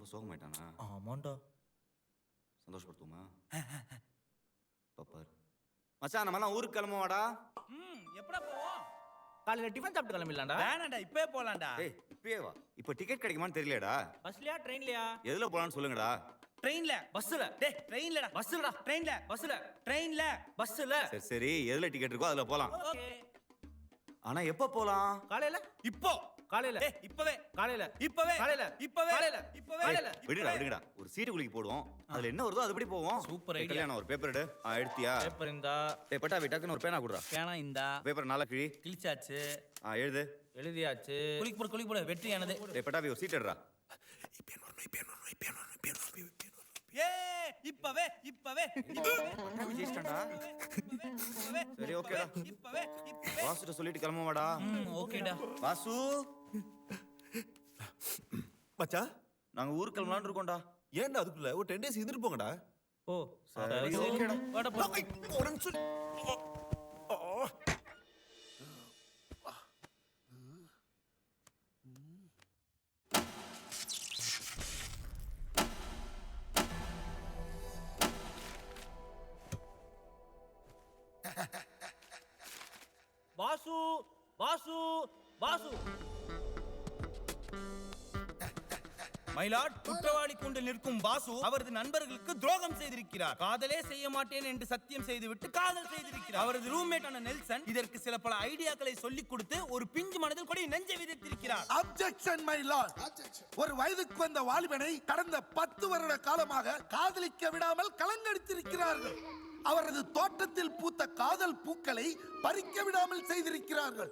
ரொம்ப சோகமாயிட்டானா? ஆமாண்டா. சந்தோஷப்படுத்துமா? பாப்பார் மச்சான், நம்மலாம் ஊருக்கு கிளம்புவாடா. எப்படா போவோம்? காலையில டிஃபன் சாப்பிட்டு கிளம்பிடலாம்டா. வேணாண்டா, இப்பவே போலாம்டா. ஏய், இப்பயே வா. இப்போ டிக்கெட் கிடைக்குமான்னு தெரியலடா. பஸ்லயா ட்ரெயின்லயா? எதுல போலான்னு சொல்லுங்கடா. ட்ரெயின்ல. பஸ்ல. டேய், ட்ரெயின்லடா. பஸ்லடா. ட்ரெயின்ல. பஸ்ல. ட்ரெயின்ல. பஸ்ல. சரி சரி, எதுல டிக்கெட் இருக்கோ அதுல போலாம். ஓகே. ஆனா எப்ப போலாம்? காலையில. இப்போ. காலையில. டேய், இப்பவே. காலையில. இப்பவே. காலையில. இப்பவே. காலையில. இப்பவே. காலையில. விடுடா விடுங்கடா. ஒரு சீட்டு குலுக்கி போடுவோம். அதுல என்ன வருதோ அதுபடி போவோம். Super idea. கல்யாணம் ஒரு பேப்பர் எடு. எடுத்தியா? பேப்பர் இந்தா. டேய் பட்டாவி, டக்குன்னு ஒரு பேனா குடுறா. பேனா இந்தா. பேப்பர் நாளா கிழி. கிழிச்சாச்சு. எழுது. எழுதியாச்சு. குளிக்கு போடு வெற்றியானது. டேய் பட்டாவி, ஒரு சீட் எடுறா. ஏ இப்பவே இப்பவே பட்டாவி ஜெயிச்சிட்டான்டா. சரி ஓகேடா. இப்பவே இப்பவே. வாசுட்ட சொல்லிட்டு கிளம்புவாடா. ஓகேடா. வாசு, மச்சான், நாங்க ஊருக்கு கிளம்பலாம்னு இருக்கோம்டா. ஏன்டா அதுக்குள்ள ஒரு 10 days இருந்துட்டு போங்கடா. ஓ சரி ஓகேடா. வாடா போ. ஒரு நிமிஷம். வாசு. வாசு. வாசு. மயிலாட், குற்றவாளி கொண்டு நிற்கும் பாசு அவரது நண்பர்களுக்கு துரோகம் செய்திருக்கிறார். காதலே செய்ய மாட்டேன் என்று சத்தியம் செய்துவிட்டு காதல் செய்திருக்கிறார். அவரது ரூம்மேட்டான நெல்சன் இதற்கு சில பல ஐடியாக்களை சொல்லிக் கொடுத்து ஒரு பிஞ்சு மனதில் கொடி நெஞ்சை விதைத்திருக்கிறார். Objection my Lord. ஒரு வயதுக்கு வந்த வாலிபனை கடந்த 10 வருட காலமாக காதலிக்க விடாமல் கலங்கடித்திருக்கிறார்கள். அவரது தோட்டத்தில் பூத்த காதல் பூக்களை பறிக்க விடாமல் செய்திருக்கிறார்கள்.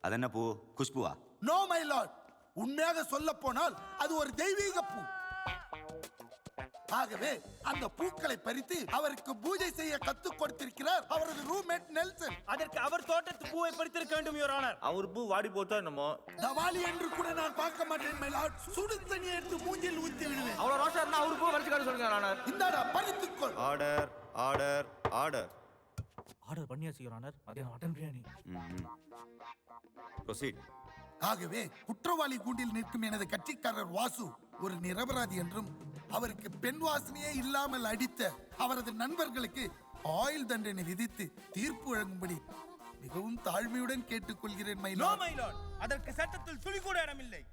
அது என்ன பூ? குஷ்புவா? நோ மை லார்ட், உண்மையாக சொல்ல போனால் அது ஒரு தெய்வீக பூ. ஆகவே அந்த பூக்களை பறித்து அவருக்கு பூஜை செய்ய கத்துக் கொடுத்திருக்கிறார் அவரது ரூம்மேட் நெல்சன். அதற்கு அவர் தோட்டத்து பூவை பறித்திருக்க வேண்டும் யுவர் ஆனர். அவர் பூ வாடி போச்சோ என்னமோ. தவாலி என்று கூட நான் பார்க்க மாட்டேன் மை லார்ட். சுடு தண்ணியை எடுத்து மூஞ்சில் ஊத்தி விடுவேன். அவ்வளவு ரோஷா இருந்தா அவர் பூ வரைச்சு காட்ட சொல்லுங்க ஆனர். இந்தாடா பறித்துக்கொள். Order order order. ஆர்டர் பண்ணியாச்சு யுவர் ஆனர். மத்தியானம் மட்டன் பிரியாணி. ப்ரொசீட். ஆகவே குற்றவாளி கூண்டில் நிற்கும் எனது கட்சிக்காரர் வாசு ஒரு நிரபராதி என்றும் அவருக்கு பெண் வாசனையே இல்லாமல் அடித்த அவரது நண்பர்களுக்கு ஆயுள் தண்டனை விதித்து தீர்ப்பு வழங்கும்படி மிகவும் தாழ்மையுடன் கேட்டுக்கொள்கிறேன் மை நோ லார்ட். மை லார்ட், அதற்கு சட்டத்தில் துளி கூட இடமில்லை.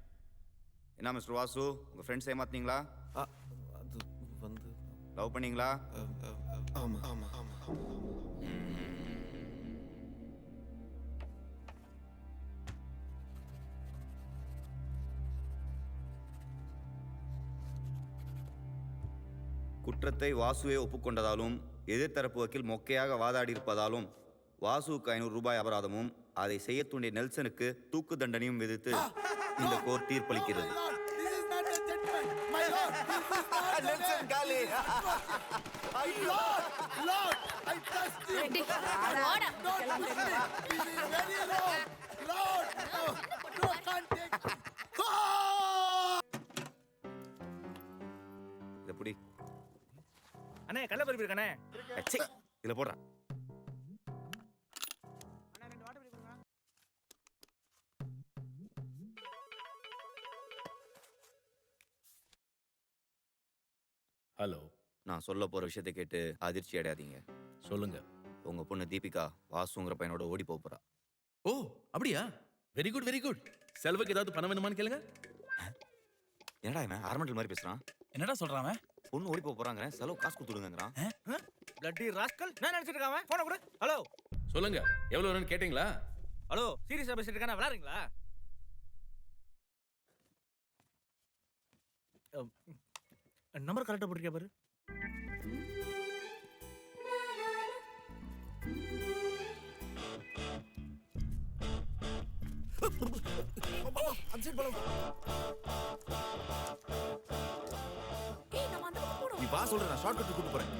என்ன மிஸ்டர் வாசு, உங்க ஃப்ரெண்ட்ஸ் ஏமாத்தீங்களா? அது வந்து லவ் பண்ணீங்களா? ஆமா ஆமா ஆமா. குற்றத்தை வாசுவே ஒப்புக்கொண்டதாலும் எதிர்த்தரப்பு வக்கீல் மொக்கையாக வாதாடி இருப்பதாலும் வாசுவுக்கு 500 ரூபாய் அபராதமும் அதை செய்ய தூண்டிய நெல்சனுக்கு தூக்கு தண்டனையும் விதித்து இந்த court தீர்ப்பளிக்கிறது. This is not a judgment, my lord. This is not a Nelson காலி. Lord, I trust you. Don't push me. This is very wrong. Lord, no, can't take. இதை புடி. அண்ணே கள்ள பருப்பு இருக்கானே. அச்சே, இதுல போடுறா. ஹலோ, நான் சொல்ல போற விஷயத்தை கேட்டு அதிர்ச்சி அடையாதீங்க. சொல்லுங்க. உங்க பொண்ணு தீபிகா வாசுங்கிற பையனோட ஓடி போறா. ஓ அப்படியா? Very good very good. செல்வக்கு ஏதாவது பணம் வேணுமான்னு கேளுங்க. என்னடா இவன் ஆர்மெண்டல் மாதிரி பேசுறான்? என்னடா சொல்றான்? பொண்ணு ஓடி போறாங்கிறேன், செலவு காசு கொடுத்துடுங்கிறான். Bloody rascal. நான் நினைச்சிட்டு இருக்காம போன கூட. ஹலோ சொல்லுங்க, எவ்வளவு வேணும்னு கேட்டீங்களா? ஹலோ, சீரியஸா பேசிட்டு இருக்கானே, விளையாடுறீங்களா? நம்பர் கரெக்டா போட்டிருக்கா பாரு. நீ வா சொல்ற, நான் ஷார்ட் கட் கூட்டு போறேன்.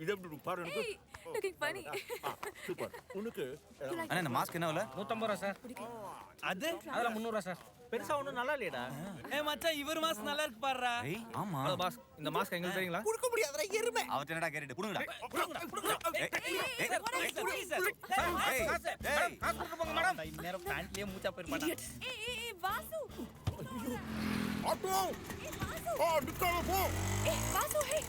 இது எப்படி பாரு எனக்கு Hey, looking funny. சூப்பர் உனக்கு அண்ணா இந்த மாஸ்க் என்ன விலை? 150 ரூபா சார். அது அதெல்லாம் 300 ரூபா சார். பெருசா ஒண்ணும் நல்லா இல்லையடா. மச்சான் இவர் மாஸ்க் நல்லா இருக்கு பாருடா. ஏய் ஆமா. ஹலோ பாஸ், இந்த மாஸ்க் எங்களுக்கு தெரியுங்களா? கொடுக்க முடியாதுடா எருமை. அவர்ட்ட என்னடா கேட்டுட்டு புடுங்கடா. காசு கொடுக்க போங்க மேடம். இந்நேரம் பேண்ட்லயே மூச்சா போயிருப்பாடா. Hey, Vasu. Auto Hey, Vasu. நிக்காத போ Hey, Vasu, hey.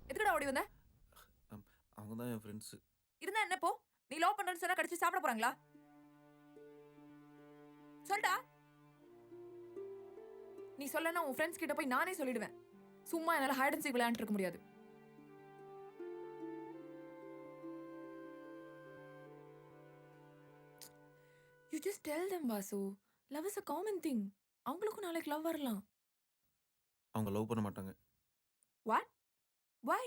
எதுக்குடா ஓடி வந்த? அவங்க தான் என் ஃப்ரெண்ட்ஸ். இருந்தா என்ன போ? நீ லவ் பண்றேன்னு சொன்னா கடிச்சு சாப்பிட போறாங்களா? சொல்டா. நீ சொல்லனா உன் ஃப்ரெண்ட்ஸ் கிட்ட போய் நானே சொல்லிடுவேன். சும்மா என்னால ஹைட் அண்ட் சீக் விளையாண்டு இருக்க முடியாது. You just tell them, Vasu. Love is a common thing. அவங்களுக்கும் நாளைக்கு லவ் வரலாம். அவங்க லவ் பண்ண மாட்டாங்க. What? Why?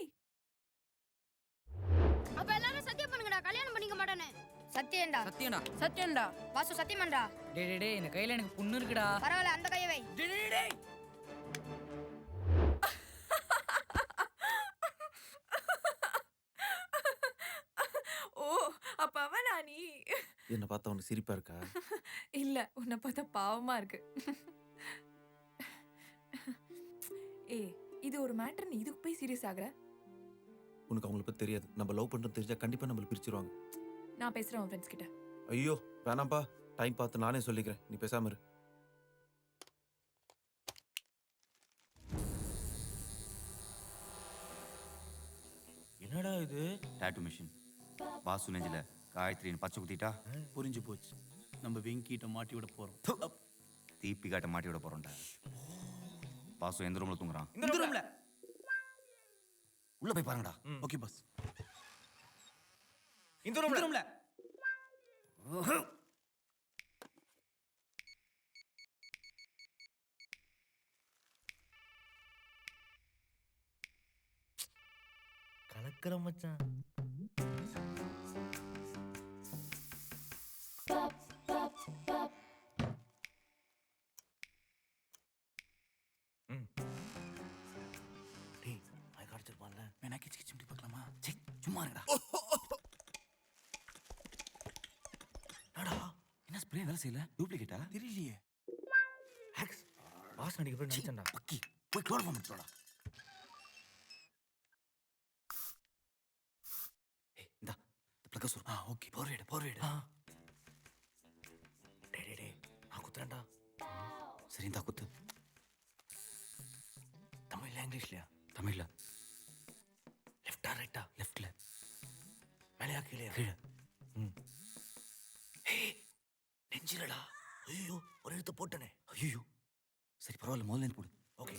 அப்ப எல்லாரும் சத்தியம் பண்ணுங்கடா, கல்யாணம் பண்ணிக்க மாட்டானே. சத்தியம்டா. சத்தியம்டா. சத்தியம்டா. வாசு சத்தியமாண்டா. டேய் இந்த கையில எனக்கு புண்ணு இருக்குடா. பரவாயில்ல, அந்த கையை வை. டேய் ஓ, அப்ப அவனா நீ? என்ன பார்த்தா உனக்கு சிரிப்பா இருக்கா? இல்ல, உன்னை பார்த்தா பாவமா இருக்கு. ஏய், இது ஒரு மேட்டர், நீ இதுக்கு போய் சீரியஸ் ஆகுற? உனக்கு அவங்கள பத்தி தெரியாது. நம்ம லவ் பண்றது தெரிஞ்சா கண்டிப்பா நம்மள பிரிச்சிருவாங்க. நான் பேசுறேன் உன் ஃப்ரெண்ட்ஸ் கிட்ட. ஐயோ வேணாம்பா, டைம் பார்த்து நானே சொல்லிக்கிறேன். நீ பேசாம இரு. என்னடா இது? Tattoo machine. வாசு நெஞ்சில காயத்ரின்னு பச்சை குத்திட்டா புரிஞ்சு போச்சு. நம்ம வெங்கிட்ட மாட்டி விட போறோம். தீப்பி காட்ட மாட்டி விட போறோம்டா. வாசு எந்த ரூம்ல தூங்குறான்? இந்த ரூம்ல. உள்ள போய் பாருங்கடா. Okay boss. இந்த ரூம்ல. கலக்கற மச்சான். டேய் மைக் அடிச்சிருப்பான்ல. வேணா கிச்சு கிச்சு முடி பார்க்கலாமா? சீ சும்மா இருடா. என்னடா என்ன ஸ்ப்ரே வேலை செய்யல? டூப்ளிகேட்டா? தெரியலையே. ஹேக்ஸ். பாஸ் நடிக்க போய் நினைச்சேன்டா. பக்கி போய் குளோரோஃபார்ம் எடுத்துடா. ஏய் இந்தா ப்ளக்க சொர். ஓகே போர்வேடு. டேய் நான் குத்துறேன்டா. சரி இந்தா குத்து. தமிழ்ல இங்கிலீஷ்லயா? தமிழ்ல. லெஃப்டா ரைட்டா? லெஃப்ட்ல. மேலையா கீழையா? கீழே. நெஞ்சிலடா. ஐயோ, ஒரு எழுத்து போட்டனே. ஐயோ சரி பரவாயில்ல, முதல்ல இருந்து போடு. ஓகே.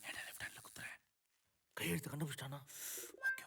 ஏன்டா லெஃப்ட் ஹேண்ட்ல குத்துறேன்? கையெழுத்து கண்டுபிடிச்சிட்டானா? ஓகே.